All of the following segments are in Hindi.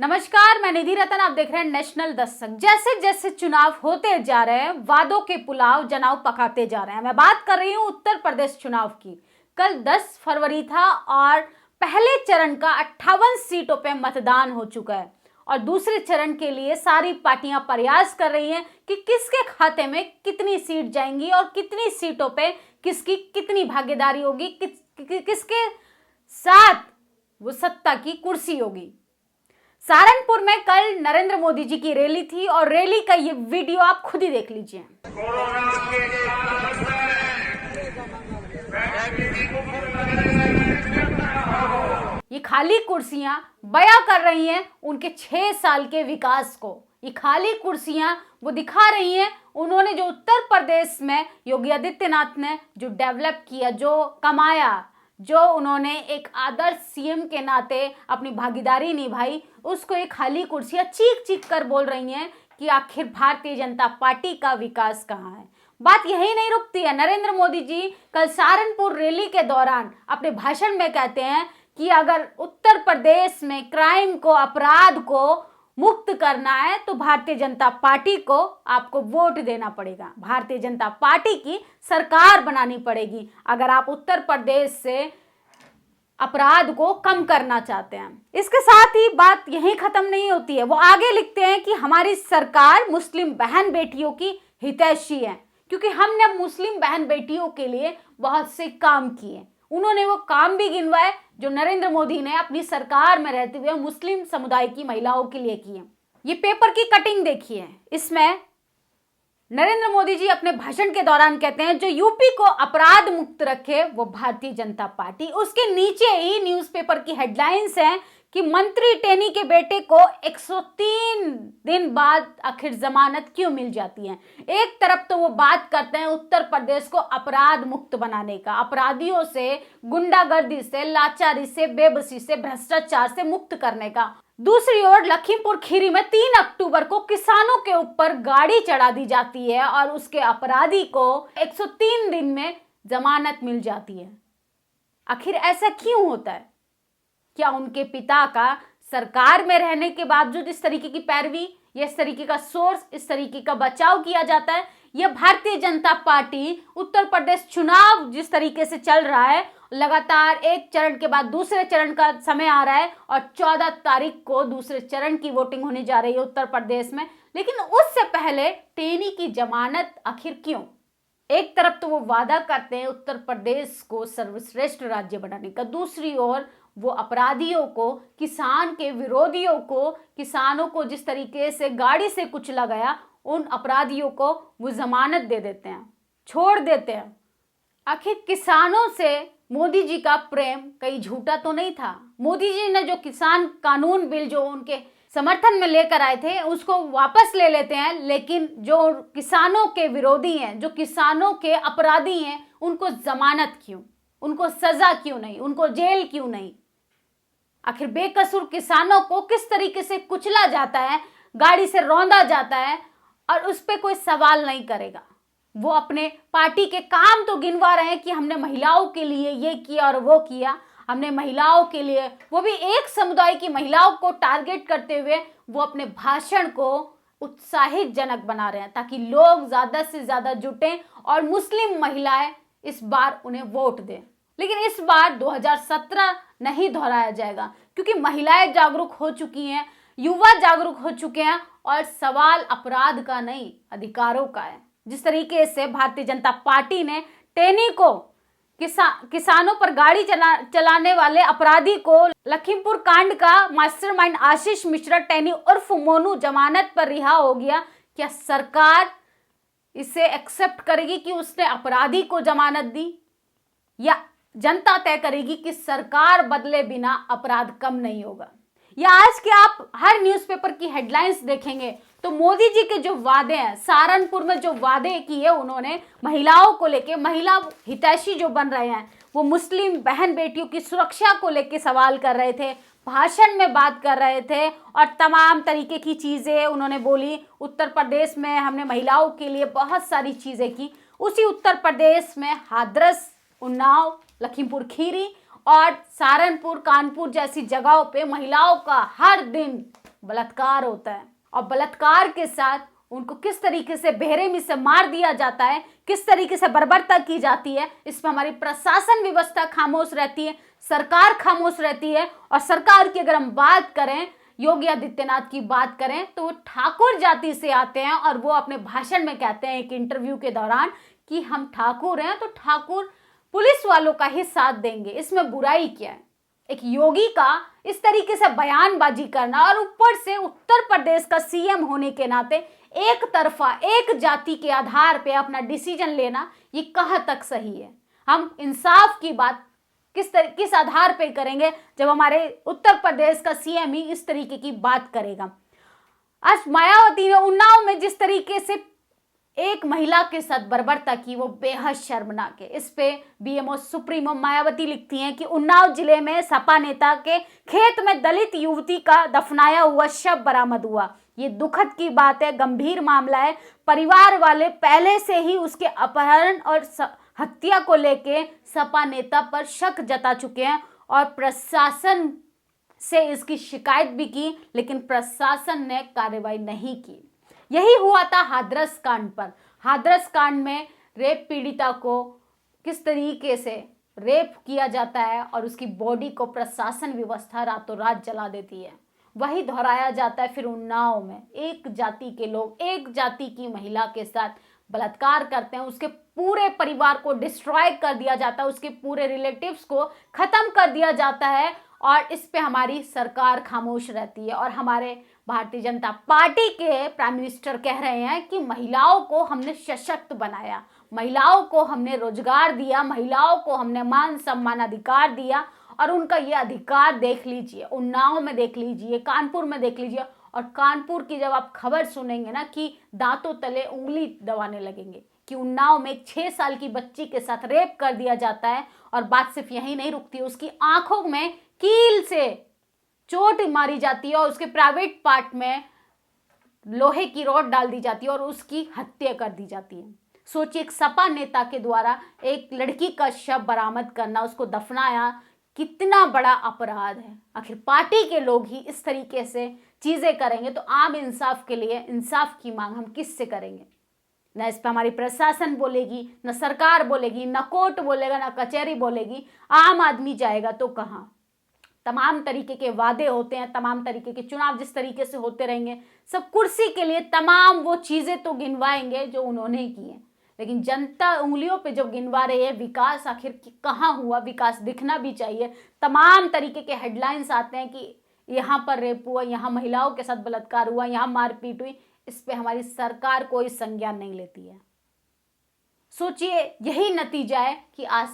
नमस्कार, मैं निधि रतन। आप देख रहे हैं नेशनल दस्तक। जैसे जैसे चुनाव होते जा रहे हैं, वादों के पुलाव जनाव पकाते जा रहे हैं। मैं बात कर रही हूं उत्तर प्रदेश चुनाव की। कल 10 फरवरी था और पहले चरण का 58 सीटों पे मतदान हो चुका है और दूसरे चरण के लिए सारी पार्टियां प्रयास कर रही हैं कि किसके खाते में कितनी सीट जाएंगी और कितनी सीटों पे किसकी कितनी भागीदारी होगी, किसके साथ वो सत्ता की कुर्सी होगी। सहारनपुर में कल नरेंद्र मोदी जी की रैली थी और रैली का ये वीडियो आप खुद ही देख लीजिए। ये खाली कुर्सियां बयां कर रही हैं उनके 6 साल के विकास को। ये खाली कुर्सियां वो दिखा रही हैं उन्होंने जो उत्तर प्रदेश में योगी आदित्यनाथ ने जो डेवलप किया, जो कमाया, जो उन्होंने एक आदर्श सीएम के नाते अपनी भागीदारी निभाई, उसको एक खाली कुर्सियां चीख चीख कर बोल रही हैं कि आखिर भारतीय जनता पार्टी का विकास कहाँ है। बात यही नहीं रुकती है। नरेंद्र मोदी जी कल सहारनपुर रैली के दौरान अपने भाषण में कहते हैं कि अगर उत्तर प्रदेश में क्राइम को, अपराध को मुक्त करना है तो भारतीय जनता पार्टी को आपको वोट देना पड़ेगा, भारतीय जनता पार्टी की सरकार बनानी पड़ेगी अगर आप उत्तर प्रदेश से अपराध को कम करना चाहते हैं। इसके साथ ही बात यहीं खत्म नहीं होती है। वो आगे लिखते हैं कि हमारी सरकार मुस्लिम बहन बेटियों की हितैषी है, क्योंकि हमने मुस्लिम बहन बेटियों के लिए बहुत से काम किए। उन्होंने वो काम भी गिनवाए जो नरेंद्र मोदी ने अपनी सरकार में रहते हुए मुस्लिम समुदाय की महिलाओं के लिए किए। ये पेपर की कटिंग देखिए। इसमें नरेंद्र मोदी जी अपने भाषण के दौरान कहते हैं जो यूपी को अपराध मुक्त रखे वो भारतीय जनता पार्टी। उसके नीचे ही न्यूज़पेपर की हेडलाइंस हैं कि मंत्री टेनी के बेटे को 103 दिन बाद आखिर जमानत क्यों मिल जाती है। एक तरफ तो वो बात करते हैं उत्तर प्रदेश को अपराध मुक्त बनाने का, अपराधियों से, गुंडागर्दी से, लाचारी से, बेबसी से, भ्रष्टाचार से मुक्त करने का। दूसरी ओर लखीमपुर खीरी में 3 अक्टूबर को किसानों के ऊपर गाड़ी चढ़ा दी जाती है और उसके अपराधी को 103 दिन में जमानत मिल जाती है। आखिर ऐसा क्यों होता है? क्या उनके पिता का सरकार में रहने के बावजूद इस तरीके की पैरवी, या इस तरीके का सोर्स, इस तरीके का बचाव किया जाता है? यह भारतीय जनता पार्टी उत्तर प्रदेश चुनाव जिस तरीके से चल रहा है, लगातार एक चरण के बाद दूसरे चरण का समय आ रहा है और 14 तारीख को दूसरे चरण की वोटिंग होने जा रही है उत्तर प्रदेश में, लेकिन उससे पहले टेनी की जमानत आखिर क्यों? एक तरफ तो वो वादा करते हैं उत्तर प्रदेश को सर्वश्रेष्ठ राज्य बनाने का, दूसरी ओर वो अपराधियों को, किसान के विरोधियों को, किसानों को जिस तरीके से गाड़ी से कुचला गया, उन अपराधियों को वो जमानत दे देते हैं, छोड़ देते हैं। आखिर किसानों से मोदी जी का प्रेम कहीं झूठा तो नहीं था? मोदी जी ने जो किसान कानून बिल जो उनके समर्थन में लेकर आए थे उसको वापस ले लेते हैं, लेकिन जो किसानों के विरोधी हैं, जो किसानों के अपराधी हैं, उनको जमानत क्यों, उनको सजा क्यों नहीं, उनको जेल क्यों नहीं? आखिर बेकसूर किसानों को किस तरीके से कुचला जाता है, गाड़ी से रौंदा जाता है और उस पर कोई सवाल नहीं करेगा। वो अपने पार्टी के काम तो गिनवा रहे हैं कि हमने महिलाओं के लिए ये किया और वो किया, हमने महिलाओं के लिए, वो भी एक समुदाय की महिलाओं को टारगेट करते हुए वो अपने भाषण को उत्साहित जनक बना रहे हैं ताकि लोग ज्यादा से ज्यादा जुटें और मुस्लिम महिलाएं इस बार उन्हें वोट दें। लेकिन इस बार 2017 नहीं दोहराया जाएगा, क्योंकि महिलाएं जागरूक हो चुकी हैं, युवा जागरूक हो चुके हैं और सवाल अपराध का नहीं, अधिकारों का है। जिस तरीके से भारतीय जनता पार्टी ने टेनी को, किसानों पर गाड़ी चलाने वाले अपराधी को, लखीमपुर कांड का मास्टरमाइंड आशीष मिश्रा टेनी उर्फ मोनू जमानत पर रिहा हो गया, क्या सरकार इसे एक्सेप्ट करेगी कि उसने अपराधी को जमानत दी, या जनता तय करेगी कि सरकार बदले बिना अपराध कम नहीं होगा? या आज के आप हर न्यूज़पेपर की हेडलाइंस देखेंगे तो मोदी जी के जो वादे हैं, सहारनपुर में जो वादे किए उन्होंने महिलाओं को लेके, महिला हितैषी जो बन रहे हैं, वो मुस्लिम बहन बेटियों की सुरक्षा को लेके सवाल कर रहे थे, भाषण में बात कर रहे थे और तमाम तरीके की चीज़ें उन्होंने बोली। उत्तर प्रदेश में हमने महिलाओं के लिए बहुत सारी चीज़ें की। उसी उत्तर प्रदेश में हाथरस, उन्नाव, लखीमपुर खीरी और सहारनपुर, कानपुर जैसी जगहों पे महिलाओं का हर दिन बलात्कार होता है और बलात्कार के साथ उनको किस तरीके से बेरहमी से मार दिया जाता है, किस तरीके से बर्बरता की जाती है, इस पर हमारी प्रशासन व्यवस्था खामोश रहती है, सरकार खामोश रहती है। और सरकार की अगर हम बात करें, योगी आदित्यनाथ की बात करें, तो वो ठाकुर जाति से आते हैं और वो अपने भाषण में कहते हैं एक इंटरव्यू के दौरान कि हम ठाकुर हैं तो ठाकुर पुलिस वालों का ही साथ देंगे, इसमें बुराई क्या है। एक योगी का इस तरीके से बयानबाजी करना और ऊपर से उत्तर प्रदेश का सीएम होने के नाते एक तरफा एक जाति के आधार पे अपना डिसीजन लेना, ये कहाँ तक सही है। हम इंसाफ की बात किस आधार पे करेंगे जब हमारे उत्तर प्रदेश का सीएम ही इस तरीके की बात करेगा। आज मायावती ने उन्नाव में जिस तरीके से एक महिला के साथ बर्बरता की, वो बेहद शर्मनाक है। इस पे बीएमओ सुप्रीमो मायावती लिखती हैं कि उन्नाव जिले में सपा नेता के खेत में दलित युवती का दफनाया हुआ शव बरामद हुआ। ये दुखद की बात है, गंभीर मामला है। परिवार वाले पहले से ही उसके अपहरण और हत्या को लेके सपा नेता पर शक जता चुके हैं और प्रशासन से इसकी शिकायत भी की, लेकिन प्रशासन ने कार्रवाई नहीं की। यही हुआ था हाथरस कांड पर। हाथरस कांड में रेप पीड़िता को किस तरीके से रेप किया जाता है और उसकी बॉडी को प्रशासन व्यवस्था रातों रात जला देती है, वही दोहराया जाता है फिर उन्नाव में। एक जाति के लोग एक जाति की महिला के साथ बलात्कार करते हैं, उसके पूरे परिवार को डिस्ट्रॉय कर दिया जाता है, उसके पूरे रिलेटिव्स को खत्म कर दिया जाता है और इस पे हमारी सरकार खामोश रहती है। और हमारे भारतीय जनता पार्टी के प्राइम मिनिस्टर कह रहे हैं कि महिलाओं को हमने सशक्त बनाया, महिलाओं को हमने रोजगार दिया, महिलाओं को हमने मान सम्मान अधिकार दिया और उनका ये अधिकार देख लीजिए, उन्नाव में देख लीजिए, कानपुर में देख लीजिए। और कानपुर की जब आप खबर सुनेंगे ना कि दांतों तले उंगली दबाने लगेंगे कि उन्नाव में एक 6 साल की बच्ची के साथ रेप कर दिया जाता है और बात सिर्फ यही नहीं रुकती, उसकी आंखों में कील से चोट मारी जाती है और उसके प्राइवेट पार्ट में लोहे की रॉड डाल दी जाती है और उसकी हत्या कर दी जाती है। सोचिए, एक सपा नेता के द्वारा एक लड़की का शव बरामद करना, उसको दफनाया, कितना बड़ा अपराध है। आखिर पार्टी के लोग ही इस तरीके से चीजें करेंगे तो आम इंसाफ के लिए इंसाफ की मांग हम किससे करेंगे? न इस पर हमारी प्रशासन बोलेगी, न सरकार बोलेगी, न कोर्ट बोलेगा, न कचहरी बोलेगी। आम आदमी जाएगा तो कहाँ? तमाम तरीके के वादे होते हैं, तमाम तरीके के चुनाव जिस तरीके से होते रहेंगे, सब कुर्सी के लिए तमाम वो चीजें तो गिनवाएंगे जो उन्होंने की है, लेकिन जनता उंगलियों पे जब गिनवा रही है विकास आखिर कहाँ हुआ, विकास दिखना भी चाहिए। तमाम तरीके के हेडलाइंस आते हैं कि यहाँ पर रेप हुआ, यहाँ महिलाओं के साथ बलात्कार हुआ, यहाँ मारपीट हुई, इस पे हमारी सरकार कोई संज्ञान नहीं लेती है। सोचिए, यही नतीजा है कि आज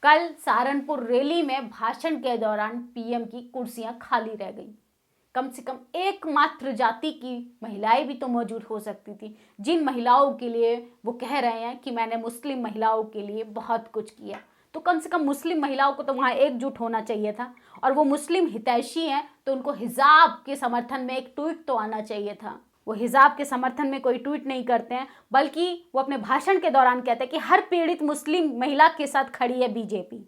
कल सहारनपुर रैली में भाषण के दौरान पीएम की कुर्सियां खाली रह गई। कम से कम एकमात्र जाति की महिलाएं भी तो मौजूद हो सकती थी, जिन महिलाओं के लिए वो कह रहे हैं कि मैंने मुस्लिम महिलाओं के लिए बहुत कुछ किया। तो कम से कम मुस्लिम महिलाओं को तो वहाँ एकजुट होना चाहिए था, और वो मुस्लिम हितैषी हैं तो उनको हिजाब के समर्थन में एक ट्वीट तो आना चाहिए था। वो हिजाब के समर्थन में कोई ट्वीट नहीं करते हैं, बल्कि वो अपने भाषण के दौरान कहते हैं कि हर पीड़ित मुस्लिम महिला के साथ खड़ी है बीजेपी।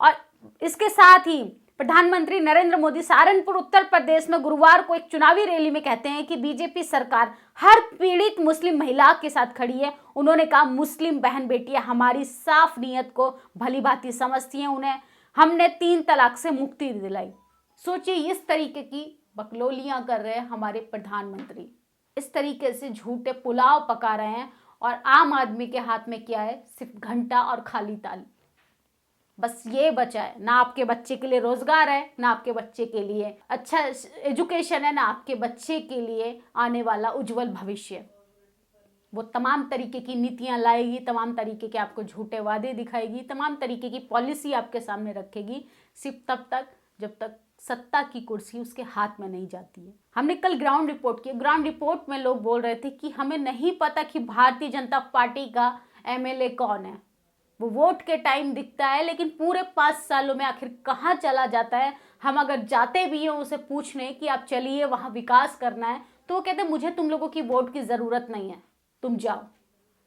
और इसके साथ ही प्रधानमंत्री नरेंद्र मोदी सहारनपुर उत्तर प्रदेश में गुरुवार को एक चुनावी रैली में कहते हैं कि बीजेपी सरकार हर पीड़ित मुस्लिम महिला के साथ खड़ी है। उन्होंने कहा, मुस्लिम बहन बेटियां हमारी साफ नीयत को भली भांति समझती हैं, उन्हें हमने 3 तलाक से मुक्ति दिलाई। सोचिए, इस तरीके की बकलोलियां कर रहे हैं हमारे प्रधानमंत्री, इस तरीके से झूठे पुलाव पका रहे हैं, और आम आदमी के हाथ में क्या है? सिर्फ घंटा और खाली ताली। बस ये बचा है, ना आपके बच्चे के लिए रोजगार है, ना आपके बच्चे के लिए अच्छा एजुकेशन है, ना आपके बच्चे के लिए आने वाला उज्जवल भविष्य। वो तमाम तरीके की नीतियां लाएगी, तमाम तरीके के आपको झूठे वादे दिखाएगी, तमाम तरीके की पॉलिसी आपके सामने रखेगी, सिर्फ तब तक जब तक सत्ता की कुर्सी उसके हाथ में नहीं जाती है। हमने कल ग्राउंड रिपोर्ट की, ग्राउंड रिपोर्ट में लोग बोल रहे थे कि हमें नहीं पता कि भारतीय जनता पार्टी का एमएलए कौन है। वो वोट के टाइम दिखता है, लेकिन पूरे 5 सालों में आखिर कहाँ चला जाता है। हम अगर जाते भी हैं उसे पूछने कि आप चलिए वहाँ विकास करना है, तो वो कहते हैं मुझे तुम लोगों की वोट की ज़रूरत नहीं है, तुम जाओ।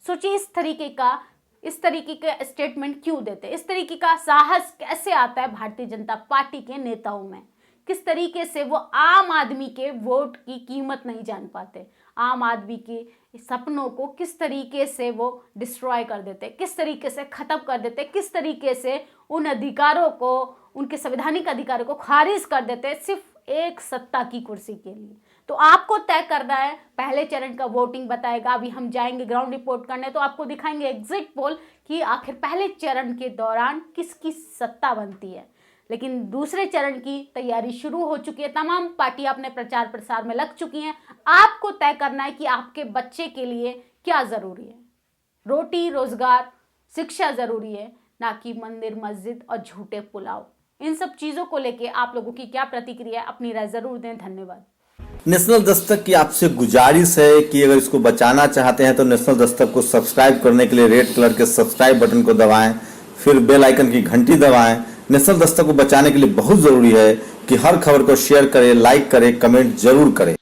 सोचिए, इस तरीके का स्टेटमेंट क्यों देते, इस तरीके का साहस कैसे आता है भारतीय जनता पार्टी के नेताओं में किस तरीके से वो आम आदमी के वोट की कीमत नहीं जान पाते, आम आदमी के सपनों को किस तरीके से वो डिस्ट्रॉय कर देते, किस तरीके से ख़त्म कर देते, किस तरीके से उन अधिकारों को, उनके संवैधानिक अधिकारों को खारिज कर देते सिर्फ एक सत्ता की कुर्सी के लिए। तो आपको तय करना है। पहले चरण का वोटिंग बताएगा, अभी हम जाएंगे ग्राउंड रिपोर्ट करने तो आपको दिखाएंगे एग्जिट पोल कि आखिर पहले चरण के दौरान किसकी सत्ता बनती है। लेकिन दूसरे चरण की तैयारी शुरू हो चुकी है, तमाम पार्टियां अपने प्रचार प्रसार में लग चुकी हैं। आपको तय करना है कि आपके बच्चे के लिए क्या ज़रूरी है। रोटी रोजगार शिक्षा ज़रूरी है, ना कि मंदिर मस्जिद और झूठे पुलाव। इन सब चीज़ों को लेके आप लोगों की क्या प्रतिक्रिया है, अपनी राय ज़रूर दें। धन्यवाद। नेशनल दस्तक की आपसे गुजारिश है कि अगर इसको बचाना चाहते हैं तो नेशनल दस्तक को सब्सक्राइब करने के लिए रेड कलर के सब्सक्राइब बटन को दबाएं, फिर बेल आइकन की घंटी दबाएं। नेशनल दस्तक को बचाने के लिए बहुत जरूरी है कि हर खबर को शेयर करें, लाइक करें, कमेंट जरूर करें।